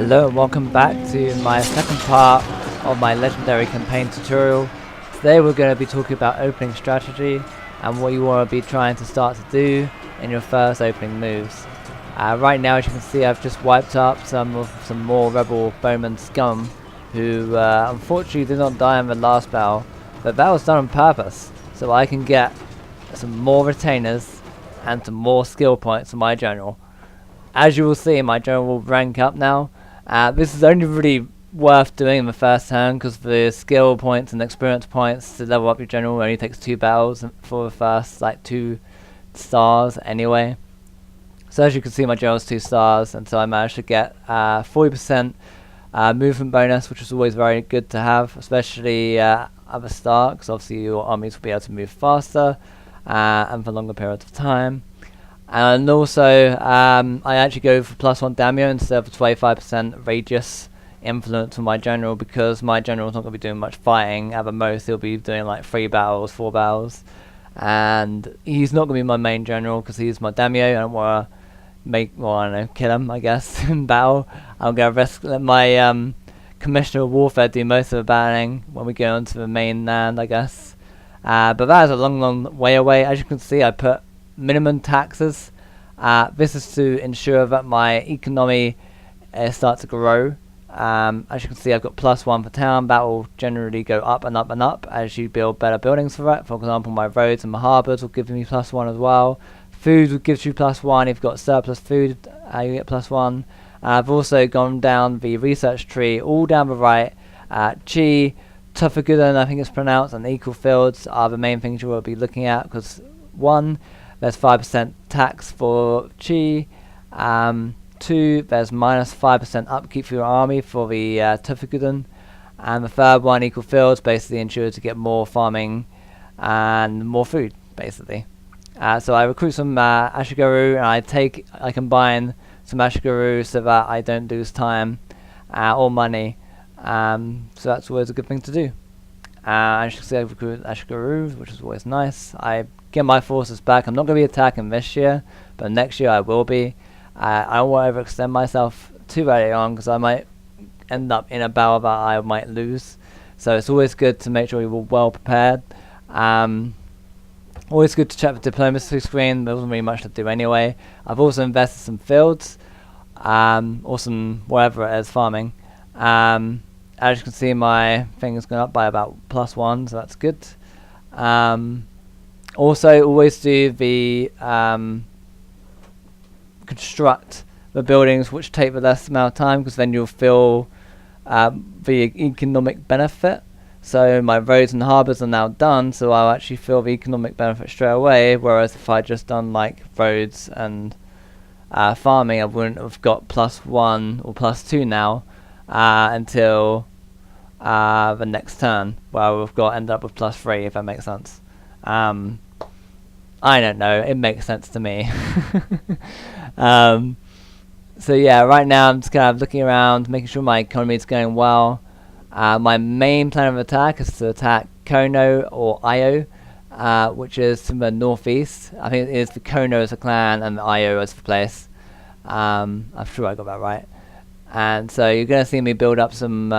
Hello and welcome back to my second part of my legendary campaign tutorial. Today we're going to be talking about opening strategy and what you want to be trying to start to do in your first opening moves. Right now, as you can see, I've just wiped up some more rebel bowman scum who unfortunately did not die in the last battle, but that was done on purpose so I can get some more retainers and some more skill points for my general. As you will see, my general will rank up now. This is only really worth doing in the first turn because the skill points and experience points to level up your general only takes 2 battles for the first 2 stars anyway. So as you can see, my general's 2 stars, and so I managed to get 40% movement bonus, which is always very good to have, especially at the start, because obviously your armies will be able to move faster and for longer periods of time. And also, I actually go for +1 daimyo instead of 25% radius influence on my general, because my general's not going to be doing much fighting. At the most, he'll be doing 3 battles, 4 battles. And he's not going to be my main general because he's my daimyo. I don't want to kill him, I guess, in battle. I'm going to let my Commissioner of Warfare do most of the battling when we go onto the mainland, I guess. But that is a long way away. As you can see, I put minimum taxes. This is to ensure that my economy starts to grow. As you can see, I've got +1 for town. That will generally go up and up and up as you build better buildings for it. For example, my roads and my harbours will give me +1 as well. Food will give you +1. If you've got surplus food, you get +1. I've also gone down the research tree, all down the right. Chi, Tufaguden, I think it's pronounced, and equal fields are the main things you will be looking at, because 1, there's 5% tax for Chi. 2, there's -5% upkeep for your army for the Tufaguden. And the third one, equal fields, basically ensures to get more farming and more food, basically. So I recruit some Ashigaru, and I combine some Ashigaru so that I don't lose time or money. So that's always a good thing to do. As you can see, I recruit Ashigaru, which is always nice. I get my forces back. I'm not going to be attacking this year, but next year I will be. I don't want to overextend myself too early on because I might end up in a battle that I might lose. So it's always good to make sure you're well prepared. Always good to check the diplomacy screen. There wasn't really much to do anyway. I've also invested some fields, or some whatever it is, farming. As you can see, my thing has gone up by about +1, so that's good. Also, always do the construct the buildings which take the less amount of time, because then you'll feel the economic benefit. So my roads and harbours are now done, so I'll actually feel the economic benefit straight away, whereas if I just done roads and farming, I wouldn't have got +1 or +2 now until the next turn, where we've end up with +3, if that makes sense. I don't know, it makes sense to me. So yeah, right now I'm just kind of looking around, making sure my economy is going well. My main plan of attack is to attack Kono or Io, which is to the northeast. I think it is the Kono as a clan and the Io as the place. I'm sure I got that right. And so you're going to see me build up some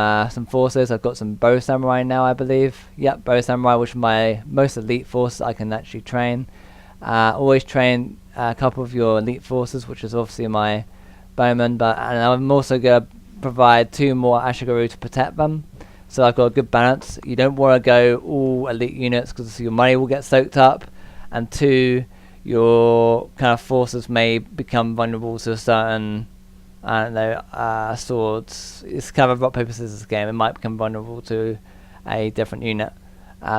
forces. I've got some bow samurai now, I believe. Yep, bow samurai, which is my most elite force I can actually train. Always train a couple of your elite forces, which is obviously my bowmen, and I'm also going to provide 2 more Ashigaru to protect them. So I've got a good balance. You don't want to go all elite units because your money will get soaked up, and 2, your kind of forces may become vulnerable to a certain, I don't know, swords. It's kind of a rock paper scissors game. It might become vulnerable to a different unit.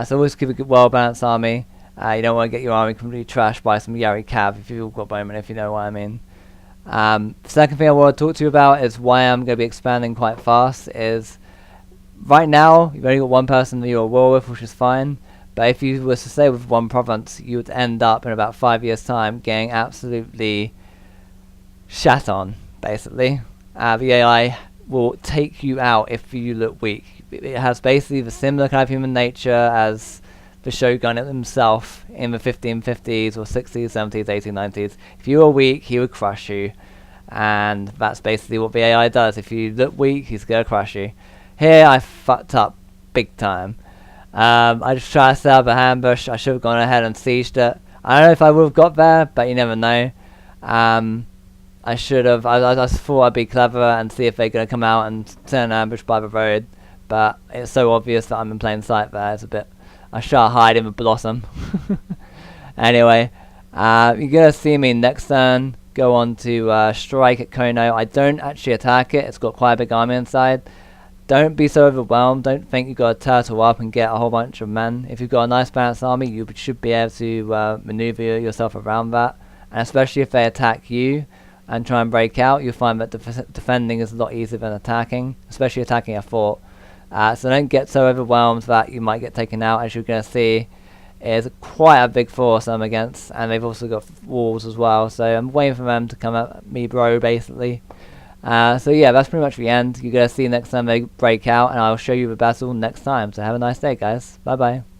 So always keep a good, well balanced army. You don't want to get your army completely trashed by some Yari Cav if you've got bowmen, if you know what I mean. Second thing I want to talk to you about is why I'm going to be expanding quite fast. Is right now you've only got 1 person that you're at war with, which is fine. But if you were to stay with 1 province, you would end up in about 5 years' time getting absolutely shat on, basically. The AI will take you out if you look weak. It has basically the similar kind of human nature as the Shogun himself in the 1550s or 60s, 70s, 80s, 90s. If you were weak, he would crush you. and that's basically what the AI does. If you look weak, he's gonna crush you. Here I fucked up big time. I just tried to set up a ambush. I should have gone ahead and sieged it. I don't know if I would have got there, but you never know. I should have. I thought I'd be clever and see if they're going to come out and turn an ambush by the road. But it's so obvious that I'm in plain sight there. It's a bit. I should hide in the blossom. Anyway, you're going to see me next turn go on to strike at Kono. I don't actually attack it. It's got quite a big army inside. Don't be so overwhelmed. Don't think you've got to turtle up and get a whole bunch of men. If you've got a nice balanced army, you should be able to maneuver yourself around that. And especially if they attack you and try and break out, you'll find that defending is a lot easier than attacking, especially attacking a fort. So don't get so overwhelmed that you might get taken out. As you're going to see, is quite a big force I'm against, and they've also got walls as well. So I'm waiting for them to come at me, bro, basically. So yeah, that's pretty much the end. You're going to see next time they break out, and I'll show you the battle next time. So have a nice day, guys. Bye bye.